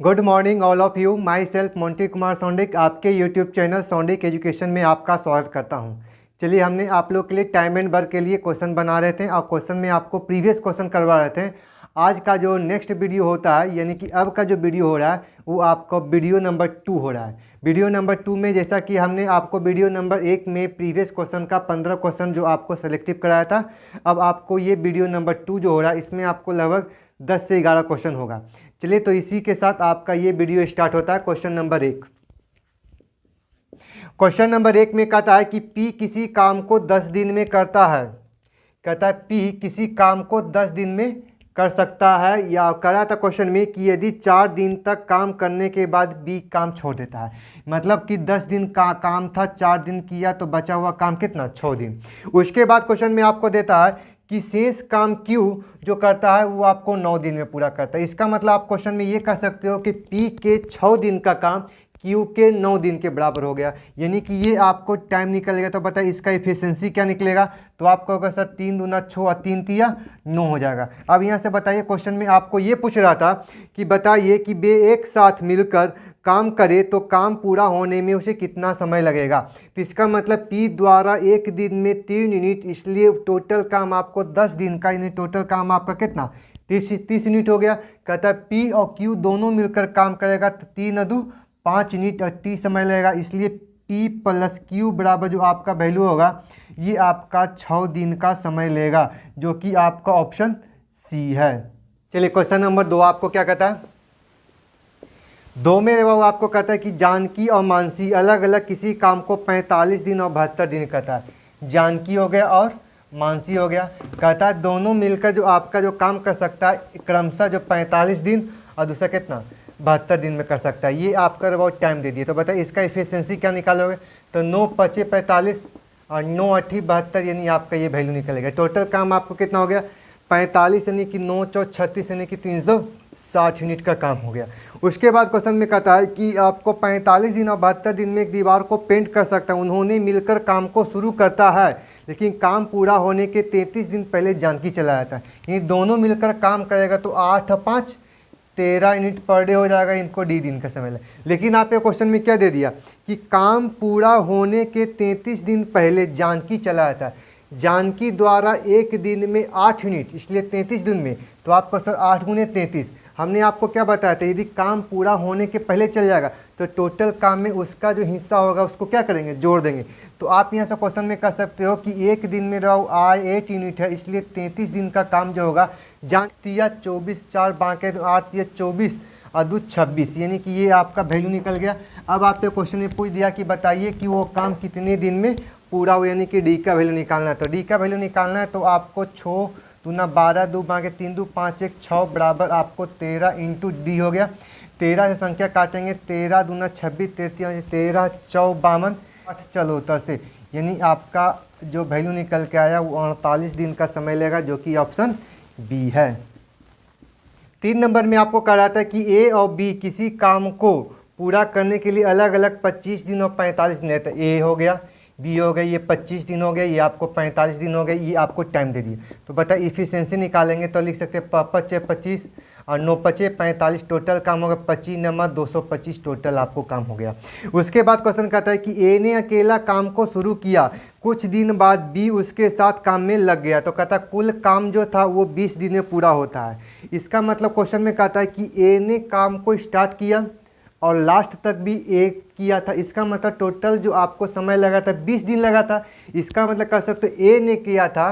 Good morning all of you. Myself Monti Kumar Sondik आपके YouTube channel सोंडिक education में आपका स्वागत करता हूं। चलिए, हमने आप लोग के लिए टाइम एंड वर्क के लिए क्वेश्चन बना रहे थे और क्वेश्चन में आपको प्रीवियस क्वेश्चन करवा रहे थे। आज का जो नेक्स्ट वीडियो होता है, यानी कि अब का जो वीडियो हो रहा है वो आपको वीडियो नंबर 2 हो रहा है। वीडियो नंबर 2 में जैसा कि हमने आपको वीडियो नंबर 1 में प्रीवियस क्वेश्चन का 15 क्वेश्चन जो आपको सेलेक्टिव कराया था, अब आपको ये वीडियो नंबर 2 जो हो रहा है इसमें आपको लगभग 10 से 11 क्वेश्चन होगा। चलिए, तो इसी के साथ आपका ये वीडियो स्टार्ट होता है। Question number 1। क्वेश्चन नंबर 1 में कहता है कि P किसी काम को 10 दिन में करता है। कहता है P किसी काम को 10 दिन में कर सकता है, या करा था क्वेश्चन में कि यदि 4 दिन तक काम करने के बाद B काम छोड़ देता है। मतलब कि 10 दिन का काम था, 4 दिन किया तो बचा हुआ काम कितना, 6 दिन। उसके बाद क्वेश्चन में आपको देता है कि शेष काम Q जो करता है वो आपको 9 दिन में पूरा करता है। इसका मतलब आप क्वेश्चन में ये कह सकते हो कि P के 6 दिन का काम Q के 9 दिन के बराबर हो गया, यानी कि ये आपको टाइम निकलेगा। तो बताइए इसका इफिशिएंसी क्या निकलेगा। तो आपको होगा सर 3 दूना 6 और 3 तिया 9 हो जाएगा। अब यहाँ से बताइए, क्वेश्चन में आपको ये पूछ रहा था कि बताइए कि वे एक साथ मिलकर काम करे तो काम पूरा होने में उसे कितना समय लगेगा। तो इसका मतलब P द्वारा एक दिन में 3 यूनिट, इसलिए टोटल काम आपको 10 दिन का, यानी टोटल काम आपका कितना 30 यूनिट हो गया। कहता है P और Q दोनों मिलकर काम करेगा तो 3 अदू 5 यूनिट और T समय लगेगा। इसलिए P प्लस Q बराबर जो आपका वैल्यू होगा ये आपका 6 दिन का समय लेगा, जो कि आपका ऑप्शन सी है। चलिए, क्वेश्चन नंबर 2 आपको क्या कहता है। 2 में वो आपको कहता है कि जानकी और मानसी अलग अलग किसी काम को 45 दिन और 72 दिन करता है। जानकी हो गया और मानसी हो गया। कहता है दोनों मिलकर जो आपका जो काम कर सकता है क्रमशः जो 45 दिन और दूसरा कितना 72 दिन में कर सकता है। ये आपका बहुत टाइम दे दिए। तो बताइए इसका इफिशिएंसी क्या निकालोगे। तो 9 5 45 और 9 8 72, यानी आपका ये वैल्यू निकलेगा। टोटल काम आपको कितना हो गया 45, यानी कि 9 4 36, यानी कि 360 यूनिट का काम हो गया। उसके बाद क्वेश्चन में कहता है कि आपको 45 दिन और 72 दिन में एक दीवार को पेंट कर सकता है। उन्होंने मिलकर काम को शुरू करता है, लेकिन काम पूरा होने के 33 दिन पहले जानकी चला जाता है। यानी दोनों मिलकर काम करेगा तो 8 और 5 13 यूनिट पर डे हो जाएगा। इनको D दिन का समय लगे। लेकिन आपके क्वेश्चन में क्या दे दिया कि काम पूरा होने के 33 दिन पहले जानकी चला जाता है। जानकी द्वारा एक दिन में 8 यूनिट, इसलिए 33 दिन में। तो आपको सर 8 गुने 33, हमने आपको क्या बताया था, यदि काम पूरा होने के पहले चल जाएगा तो टोटल काम में उसका जो हिस्सा होगा उसको क्या करेंगे, जोड़ देंगे। तो आप यहाँ से क्वेश्चन में कह सकते हो कि एक दिन में रहो 8 यूनिट है, इसलिए 33 दिन का काम जो होगा जान तिया 24 4 बाँके तो 8 तिया 24 और 2 26, यानी कि ये आपका वैल्यू निकल गया। अब आपके क्वेश्चन में पूछ दिया कि बताइए कि वो काम कितने दिन में पूरा हो, यानी कि D का वैल्यू निकालना है। तो D का वैल्यू निकालना है तो आपको 6 दूना 12 2 बाँके 3 2 5 1 6 बराबर आपको 13 इंटू D हो गया। 13 से संख्या काटेंगे, 13 दूना 26 13 4 52 8 74 से, यानी आपका जो वैल्यू निकल के आया वो 48 दिन का समय लेगा, जो कि ऑप्शन बी है। 3 नंबर में आपको कहा जाता है कि A और B किसी काम को पूरा करने के लिए अलग अलग 25 दिन और 45 दिन लेते हैं। A हो गया, B हो गया, ये 25 दिन हो गया, ये आपको 45 दिन हो गए, ये आपको टाइम दे दिए। तो बताइए इफिशिएंसी निकालेंगे तो लिख सकते हैं 5 25 और 9 5 45, टोटल काम होगा 25 नंबर 225 टोटल आपको काम हो गया। उसके बाद क्वेश्चन कहता है कि A ने अकेला काम को शुरू किया, कुछ दिन बाद B उसके साथ काम में लग गया। तो कहता है कुल काम जो था वो 20 दिन में पूरा होता है। इसका मतलब क्वेश्चन में कहता है कि A ने काम को स्टार्ट किया और लास्ट तक भी A किया था। इसका मतलब टोटल जो आपको समय लगा था 20 दिन लगा था। इसका मतलब कह सकते हो A ने किया था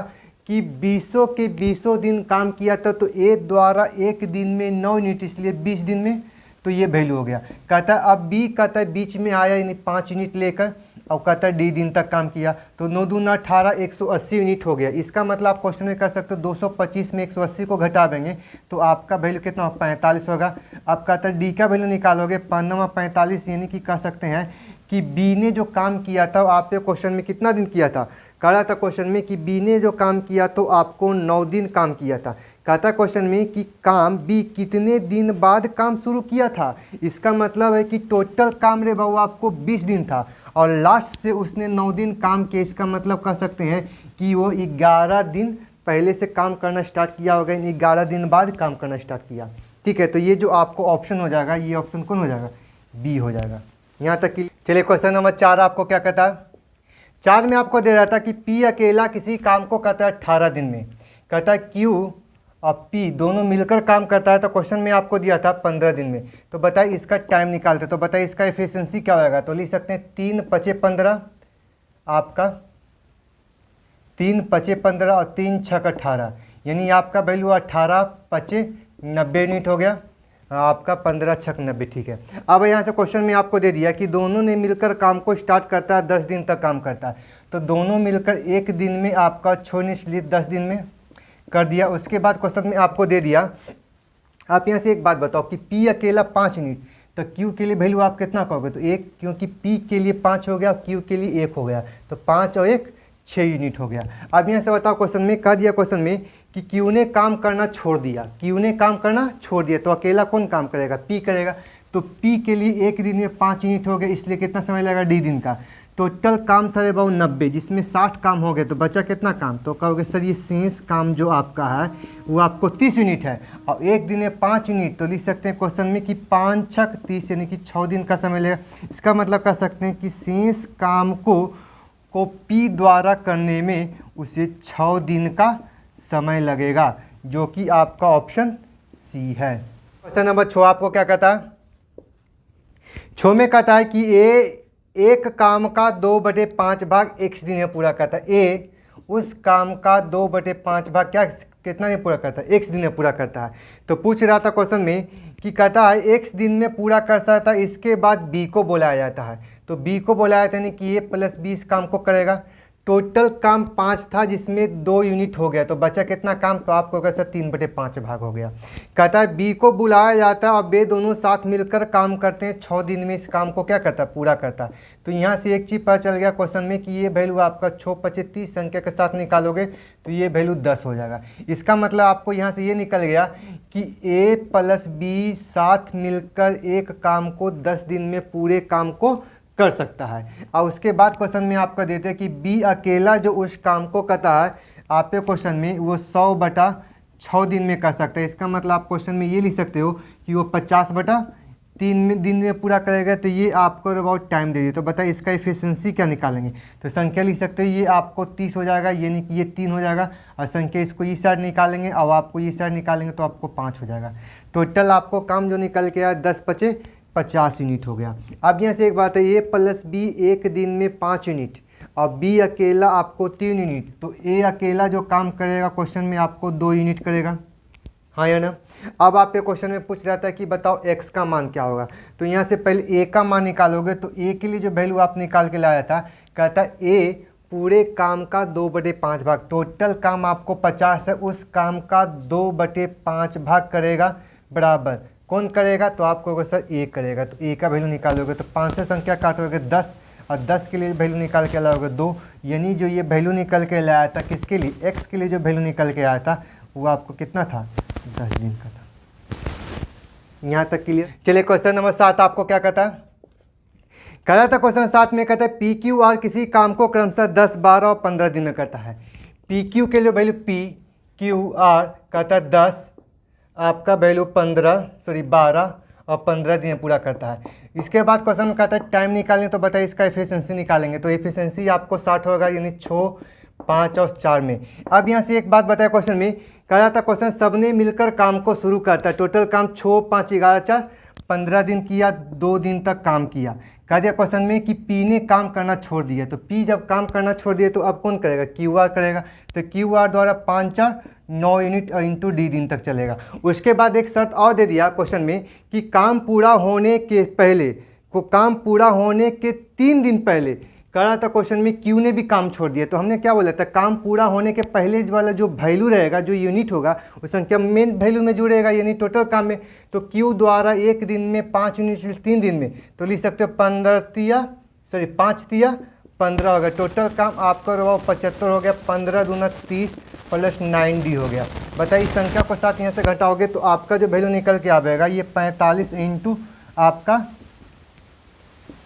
कि 20 के 20 दिन काम किया था, तो A द्वारा एक दिन में 9 यूनिट, इसलिए 20 दिन में तो ये वैल्यू हो गया। कहता है अब B कहता है बीच में आया, यानी 5 यूनिट लेकर, और कहता है D दिन तक काम किया, तो 9 दूना 18 180 यूनिट हो गया। इसका मतलब आप क्वेश्चन में कर सकते हो 225 में 180 को घटा देंगे तो आपका वैल्यू कितना 45 होगा। अब कहता है D का वैल्यू निकालोगे 5 45, यानी कि कह सकते हैं कि B ने जो काम किया था आपके क्वेश्चन में कितना दिन किया था। कह रहा था क्वेश्चन में कि B ने जो काम किया तो आपको 9 दिन काम किया था। कहता क्वेश्चन में कि काम B कितने दिन बाद काम शुरू किया था। इसका मतलब है कि टोटल काम रे बाबू आपको 20 दिन था और लास्ट से उसने 9 दिन काम किया। इसका मतलब कह सकते हैं कि वो 11 दिन पहले से काम करना स्टार्ट किया होगा, 11 दिन बाद काम करना स्टार्ट किया। ठीक है। तो ये जो आपको ऑप्शन हो जाएगा, ये ऑप्शन कौन हो जाएगा, बी हो जाएगा। यहाँ तक कि चलिए क्वेश्चन नंबर 4 आपको क्या कहता है। 4 में आपको दे रहा था कि पी अकेला किसी काम को करता है 18 दिन में, कहता है क्यू और पी दोनों मिलकर काम करता है, तो क्वेश्चन में आपको दिया था 15 दिन में। तो बताइए इसका टाइम निकालते, तो बताइए इसका एफिशिएंसी क्या होगा। तो लिख सकते हैं 3 × 15 आपका 3 × 15 और 3 × 6 = 18, यानी आपका वैल्यू 18 × 5 = 90 यूनिट हो गया, आपका 15 × 6 = 90। ठीक है। अब यहाँ से क्वेश्चन में आपको दे दिया कि दोनों ने मिलकर काम को स्टार्ट करता है, 10 दिन तक काम करता है। तो दोनों मिलकर एक दिन में आपका छोड़ने इसलिए 10 दिन में कर दिया। उसके बाद क्वेश्चन में आपको दे दिया, आप यहाँ से एक बात बताओ कि P अकेला 5 यूनिट, तो Q के लिए वैल्यू आप कितना कहोगे। तो 1, क्योंकि P के लिए 5 हो गया, Q के लिए 1 हो गया, तो 5 और 1 6 यूनिट हो गया। अब यहाँ से बताओ, क्वेश्चन में कह दिया क्वेश्चन में कि Q ने काम करना छोड़ दिया, Q ने काम करना छोड़ दिया, तो अकेला कौन काम करेगा, P करेगा। तो P के लिए एक दिन में 5 यूनिट हो गया, इसलिए कितना समय लगेगा, D दिन का। टोटल काम था रे बाबू 90, जिसमें 60 काम हो गए, तो बचा कितना काम। तो कहोगे सर ये शेष काम जो आपका है वो आपको 30 यूनिट है, और एक दिन में 5 यूनिट, तो लिख सकते हैं क्वेश्चन में कि 5 × 6 = 30, यानी कि 6 दिन का समय लगेगा। इसका मतलब कह सकते हैं कि शेष काम को P द्वारा करने में उसे 6 दिन का समय लगेगा, जो कि आपका ऑप्शन सी है। क्वेश्चन नंबर 6 आपको क्या कहता है। 6 में कहता है कि एक काम का 2/5 भाग x दिन में पूरा करता है। ए उस काम का 2/5 भाग क्या कितना दिन पूरा करता है, x दिन में पूरा करता है। तो पूछ रहा था क्वेश्चन में कि कहता है x दिन में पूरा कर सकता है, इसके बाद b को बुलाया जाता है। तो b को बुलाया जाता है, यानी कि a + b इस काम को करेगा। टोटल काम 5 था, जिसमें 2 यूनिट हो गया, तो बचा कितना काम, तो आपको कैसा 3/5 भाग हो गया। कहता है बी को बुलाया जाता है और वे दोनों साथ मिलकर काम करते हैं, 6 दिन में इस काम को क्या करता है, पूरा करता है। तो यहाँ से एक चीज़ पता चल गया क्वेश्चन में कि ये वैल्यू आपका 6 × 5 = 30 संख्या के साथ निकालोगे तो ये वैल्यू 10 हो जाएगा। इसका मतलब आपको यहाँ से ये निकल गया कि a + b साथ मिलकर एक काम को 10 दिन में पूरे काम को कर सकता है। और उसके बाद क्वेश्चन में आपका देते हैं कि B अकेला जो उस काम को करता है आपके क्वेश्चन में, वो 100/6 दिन में कर सकता है। इसका मतलब आप क्वेश्चन में ये लिख सकते हो कि वो 50/3 दिन में पूरा करेगा। तो ये आपको अबाउट टाइम दे दिए। तो बताइए इसका एफिशिएंसी क्या निकालेंगे। तो संख्या लिख सकते हो, ये आपको 30 हो जाएगा, यानी कि ये 3 हो जाएगा, और संख्या इसको इस साइड निकालेंगे और आपको इस साइड निकालेंगे तो आपको 5 हो जाएगा। टोटल आपको काम जो निकल के आया 10 × 5 = 50 यूनिट हो गया। अब यहाँ से एक बात है, a + b एक दिन में 5 यूनिट और b अकेला आपको 3 यूनिट, तो a अकेला जो काम करेगा क्वेश्चन में आपको 2 यूनिट करेगा, हाँ या ना। अब आपके क्वेश्चन में पूछ रहा था कि बताओ x का मान क्या होगा। तो यहाँ से पहले a का मान निकालोगे, तो a के लिए जो वैल्यू आप निकाल के लाया था, कहता a पूरे काम का 2/5 भाग, टोटल काम आपको 50 है, उस काम का 2/5 भाग करेगा, बराबर कौन करेगा, तो आपको सर ए करेगा। तो ए का वैल्यू निकालोगे तो 5 से संख्या काटोगे 10, और 10 के लिए वैल्यू निकाल के लाओगे 2, यानी जो ये वैल्यू निकल के लाया था किसके लिए, एक्स के लिए जो वैल्यू निकल के आया था वो आपको कितना था, 10 दिन का था। यहाँ तक क्लियर। चलिए क्वेश्चन नंबर 7 आपको क्या कहता है। कह रहा था क्वेश्चन 7 में कहता है पी क्यू आर किसी काम को क्रमशः 10, 12 और 15 दिन में करता है। पी क्यू के लिए वैल्यू पी क्यू आर कहता है 10, आपका वैल्यू 12 और 15 दिन पूरा करता है। इसके बाद क्वेश्चन में कहता है टाइम निकालें, तो बताइए इसका एफिशिएंसी निकालेंगे। तो एफिशिएंसी आपको 60 होगा, यानी 6, 5 और 4 में। अब यहाँ से एक बात बताया क्वेश्चन में, कह रहा था क्वेश्चन सबने मिलकर काम को शुरू करता है, टोटल काम 6, 5, 11, 4 15 दिन किया, 2 दिन तक काम किया। कह दिया क्वेश्चन में कि पी ने काम करना छोड़ दिया, तो पी जब काम करना छोड़ दिया तो अब कौन करेगा, क्यू आर करेगा। तो क्यू आर द्वारा 5, 4, 9 यूनिट और इंटू डी दिन तक चलेगा। उसके बाद एक शर्त और दे दिया क्वेश्चन में कि काम पूरा होने के पहले को, काम पूरा होने के 3 दिन पहले करा था क्वेश्चन में क्यू ने भी काम छोड़ दिया। तो हमने क्या बोला था, काम पूरा होने के पहले वाला जो वैल्यू रहेगा, जो यूनिट होगा, वो संख्या मेन वैल्यू में जुड़ेगा, यानी टोटल काम में। तो क्यू द्वारा एक दिन में 5 यूनिट 3 दिन में, तो लिख सकते हो 5 तिया 15 हो गया। टोटल काम आपका 75 हो गया, 15 दूना 30 प्लस 9D हो गया। बताइए संख्या को साथ यहाँ से घटाओगे तो आपका जो वैल्यू निकल के आएगा ये 45 इंटू आपका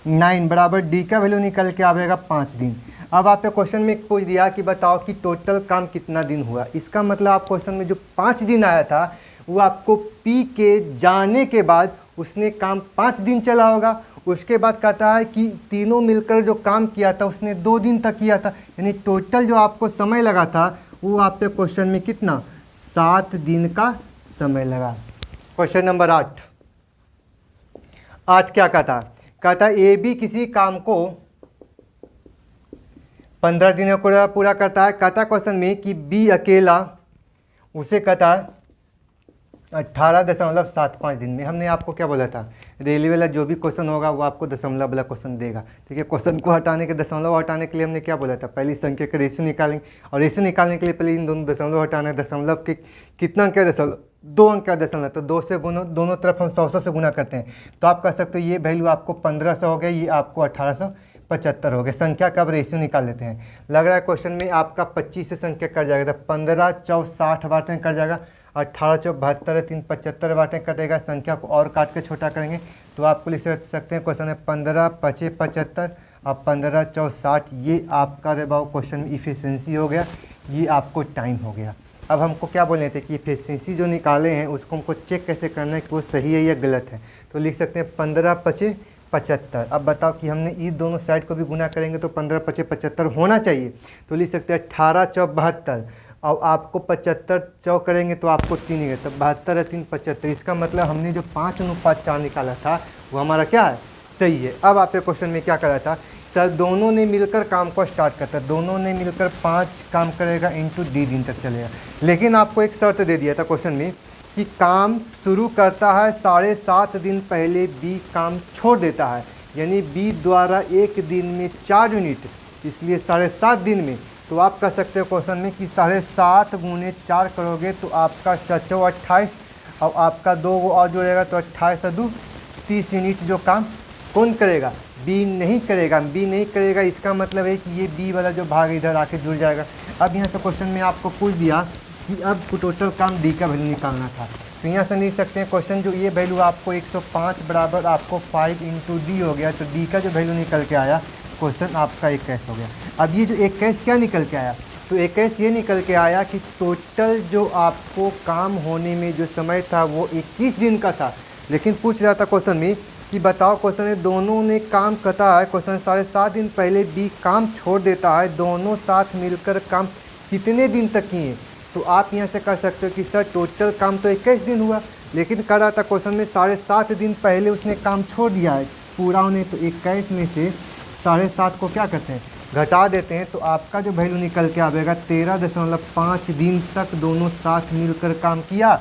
9 बराबर डी का वैल्यू निकल के आएगा 5 दिन। अब आपने क्वेश्चन में पूछ दिया कि बताओ कि टोटल काम कितना दिन हुआ। इसका मतलब आप क्वेश्चन में जो 5 दिन आया था वो आपको P के जाने के बाद उसने काम 5 दिन चला होगा। उसके बाद कहता है कि तीनों मिलकर जो काम किया था उसने 2 दिन तक किया था, यानी टोटल जो आपको समय लगा था वो आपके क्वेश्चन में कितना 7 दिन का समय लगा। क्वेश्चन नंबर 8 क्या कहता है ए बी किसी काम को 15 दिनों को पूरा करता है। कहता है क्वेश्चन में कि बी अकेला उसे कहता है 18.75 दिन में। हमने आपको क्या बोला था, रेलवे वाला जो भी क्वेश्चन होगा वो आपको दशमलव वाला क्वेश्चन देगा, ठीक है। क्वेश्चन को हटाने के दशमलव हटाने के लिए हमने क्या बोला था, पहली संख्या का रेशियो निकालेंगे और रेशियो निकालने के लिए पहले इन दोनों दशमलव हटाना है। दशमलव के कितना अंक है, दशमलव 2 अंक का दशमलव, तो 2 से गुना, दोनों तरफ हम 100 से गुना करते हैं तो आप कह सकते हो ये वैल्यू आपको 1500 हो गया, ये आपको 1875 हो गया। संख्या का अब रेशियो निकाल लेते हैं। लग रहा है क्वेश्चन में आपका 25 से संख्या कट जाएगा, तो 15 4 60 बातें कट जाएगा, 18 4 72 3 75 बातें कटेगा। संख्या को और काट के छोटा करेंगे तो आपको लिख सकते हैं क्वेश्चन है 15 5 75 और 15 4 60। ये आपका रेबाउ क्वेश्चन में इफिशिएंसी हो गया, ये आपको टाइम हो गया। अब हमको क्या बोलने थे कि इफिशिएंसी जो निकाले हैं उसको हमको चेक कैसे करना है कि वो सही है या गलत है। तो लिख सकते हैं 15 5 75। अब बताओ कि हमने इस दोनों साइड को भी गुना करेंगे तो 15 5 75 होना चाहिए, तो लिख सकते हैं 18 4 72 और आपको 75 चौ करेंगे तो आपको 3 ही है, तो 72 3 75। इसका मतलब हमने जो 5:4 निकाला था वो हमारा क्या है, सही है। अब आपके क्वेश्चन में क्या करा था, सर दोनों ने मिलकर काम को स्टार्ट करता है, दोनों ने मिलकर 5 काम करेगा इंटू D दिन तक चलेगा। लेकिन आपको एक शर्त दे दिया था क्वेश्चन में कि काम शुरू करता है 7.5 दिन पहले, B काम छोड़ देता है, यानी B द्वारा एक दिन में 4 यूनिट, इसलिए 7.5 दिन में। तो आप कह सकते हो क्वेश्चन में कि 7.5 गुने 4 करोगे तो आपका 28 और आपका 2 और जोड़ेगा तो 28 2 30 यूनिट जो काम कौन करेगा, बी नहीं करेगा। बी नहीं करेगा इसका मतलब है कि ये बी वाला जो भाग इधर आके जुड़ जाएगा। अब यहाँ से क्वेश्चन में आपको पूछ दिया कि अब टोटल काम डी का वैल्यू निकालना था, तो यहाँ से लिख सकते हैं क्वेश्चन जो ये वैल्यू आपको 105 बराबर आपको 5 इंटू डी हो गया, तो डी का जो वैल्यू निकल के आया क्वेश्चन आपका 21 हो गया। अब ये जो 21 क्या निकल के आया, तो 21 ये निकल के आया कि टोटल जो आपको काम होने में जो समय था वो 21 दिन का था। लेकिन पूछ रहा था क्वेश्चन में कि बताओ, क्वेश्चन है दोनों ने काम करता है, क्वेश्चन 7.5 दिन पहले बी काम छोड़ देता है, दोनों साथ मिलकर काम कितने दिन तक किए। तो आप यहाँ से कर सकते हो कि सर टोटल काम तो 21 दिन हुआ, लेकिन कर रहा था क्वेश्चन में 7.5 दिन पहले उसने काम छोड़ दिया है पूरा होने, तो 21 में से 7.5 को क्या करते हैं, घटा देते हैं, तो आपका जो वैल्यू निकल के आएगा 13.5 दिन तक दोनों साथ मिलकर काम किया।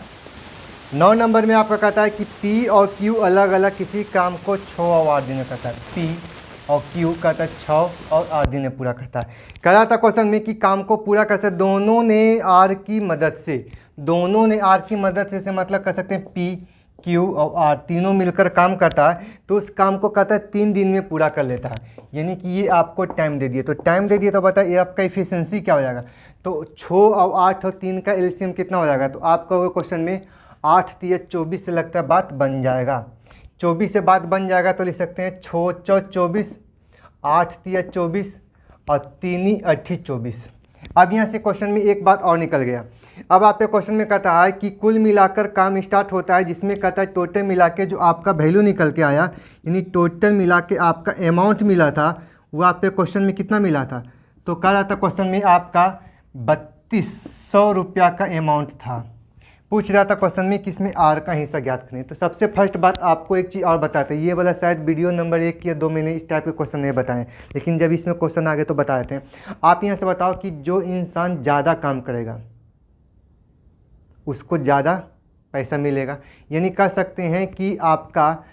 9 नंबर में आपका कहता है कि P और Q अलग अलग किसी काम को 6 और 8 दिन में करता है। P और Q कहता है 6 और 8 दिन में पूरा करता है। कह रहा था क्वेश्चन में कि काम को पूरा कर सकते दोनों ने R की मदद से, दोनों ने R की मदद से मतलब कर सकते हैं P Q और R तीनों मिलकर काम करता है, तो उस काम को कहता है 3 दिन में पूरा कर लेता है। यानी कि ये आपको टाइम दे दिए, तो टाइम दे दिए तो बताइए ये आपका इफिशिएंसी क्या हो जाएगा। तो 6 और 8 और 3 का एलसीएम कितना हो जाएगा, तो आपका क्वेश्चन में 8 3 24 से लगता है बात बन जाएगा। 24 से बात बन जाएगा तो लिख सकते हैं 6 4 24, 8 3 24 और 3 8 24। अब यहाँ से क्वेश्चन में एक बात और निकल गया। अब आपके क्वेश्चन में कहता है कि कुल मिलाकर काम स्टार्ट होता है, जिसमें कहता है टोटल मिला के जो आपका वैल्यू निकल के आया, यानी टोटल मिला के आपका अमाउंट मिला था वो आपके क्वेश्चन में कितना मिला था, तो कह रहा था क्वेश्चन में आपका 3200 रुपया का अमाउंट था। पूछ रहा था क्वेश्चन में किसमें आर का हिस्सा ज्ञात करें। तो सबसे फर्स्ट बात आपको एक चीज़ और बताते हैं, ये वाला शायद वीडियो नंबर 1 या 2 मैंने इस टाइप के क्वेश्चन नहीं बताएं, लेकिन जब इसमें क्वेश्चन आ गए तो बता देते हैं। आप यहाँ से बताओ कि जो इंसान ज़्यादा काम करेगा उसको ज़्यादा पैसा मिलेगा, यानी कह सकते हैं कि आपका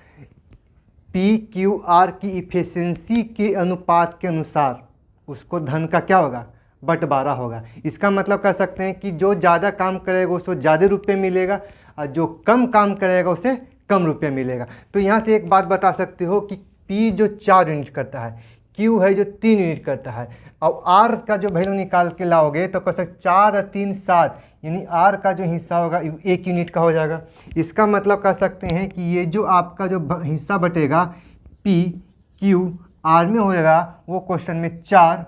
PQR की इफिशिएंसी के अनुपात के अनुसार उसको धन का क्या होगा, बंटवारा होगा। इसका मतलब कह सकते हैं कि जो ज़्यादा काम करेगा उसको ज़्यादा रुपये मिलेगा और जो कम काम करेगा उसे कम रुपये मिलेगा। तो यहाँ से एक बात बता सकते हो कि P जो 4 यूनिट करता है, Q है जो 3 यूनिट करता है, और R का जो वैल्यू निकाल के लाओगे तो कह सकते 4 और 3 7, यानी R का जो हिस्सा होगा 1 यूनिट का हो जाएगा। इसका मतलब कह सकते हैं कि ये जो आपका जो हिस्सा बटेगा P Q R में हो जाएगा वो क्वेश्चन में 4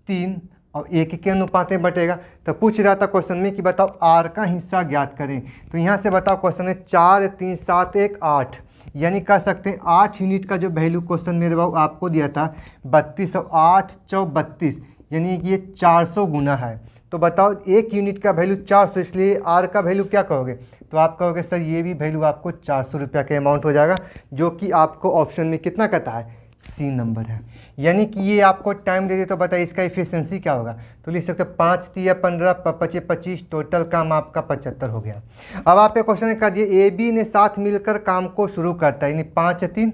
3 और एक के अनुपात में बटेगा। तो पूछ रहा था क्वेश्चन में कि बताओ आर का हिस्सा ज्ञात करें। तो यहाँ से बताओ क्वेश्चन है 4 3 7 1 8, यानी कह सकते हैं 8 यूनिट का जो वैल्यू क्वेश्चन मेरे बाबू आपको दिया था 32 और 8 4 32, यानी कि ये 400 गुना है। तो बताओ एक यूनिट का वैल्यू 400, इसलिए आर का वैल्यू क्या कहोगे? तो आप कहोगे सर ये भी वैल्यू आपको 400 रुपया के अमाउंट हो जाएगा, जो कि आपको ऑप्शन में कितना कहता है? सी नंबर है। यानी कि ये आपको टाइम दे दे तो बताइए इसका इफिशिएंसी क्या होगा? तो लिख सकते हो 5 3 15 25 25, टोटल काम आपका 75 हो गया। अब आप एक क्वेश्चन कर दिए ए बी ने साथ मिलकर काम को शुरू करता है, यानी 5 3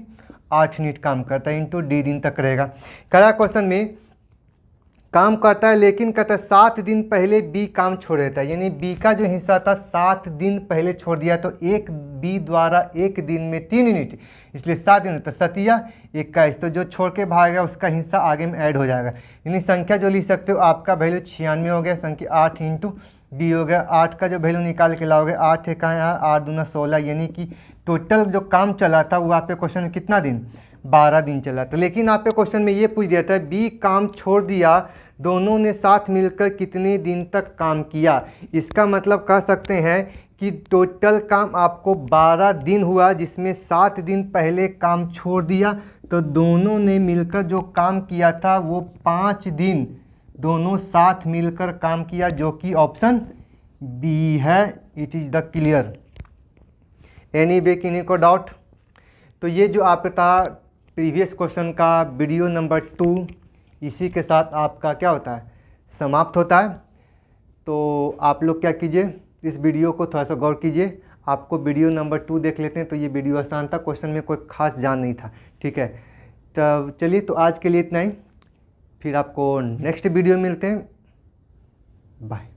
8 यूनिट काम करता है, इंटू डी दिन तक रहेगा। करा क्वेश्चन में काम करता है लेकिन कहता है 7 दिन पहले बी काम छोड़ देता है, यानी बी का जो हिस्सा था 7 दिन पहले छोड़ दिया, तो एक बी द्वारा एक दिन में 3 यूनिट, इसलिए 7 दिन, तो 7 21, तो जो छोड़ के भागेगा उसका हिस्सा आगे में ऐड हो जाएगा। यानी संख्या जो लिख सकते हो आपका वैल्यू 96 हो गया, संख्या 8 इंटू डी हो गया। 8 का जो वैल्यू निकाल के लाओगे 8 है कहाँ यहाँ 8 दूना 16, यानी कि टोटल जो काम चला था वो आपके क्वेश्चन में कितना दिन? 12 दिन चला था। लेकिन आपके क्वेश्चन में ये पूछ दिया था बी काम छोड़ दिया, दोनों ने साथ मिलकर कितने दिन तक काम किया। इसका मतलब कह सकते हैं कि टोटल काम आपको 12 दिन हुआ, जिसमें 7 दिन पहले काम छोड़ दिया, तो दोनों ने मिलकर जो काम किया था वो 5 दिन दोनों साथ मिलकर काम किया, जो कि ऑप्शन बी है। It is the clear. Any way किन्हीं को डाउट? तो ये जो आपका प्रीवियस क्वेश्चन का वीडियो नंबर 2 इसी के साथ आपका क्या होता है? समाप्त होता है। तो आप लोग क्या कीजिए, इस वीडियो को थोड़ा सा गौर कीजिए। आपको वीडियो नंबर 2 देख लेते हैं। तो ये वीडियो आसान था, क्वेश्चन में कोई खास जान नहीं था, ठीक है। तो चलिए, तो आज के लिए इतना ही, फिर आपको नेक्स्ट वीडियो मिलते हैं। बाय।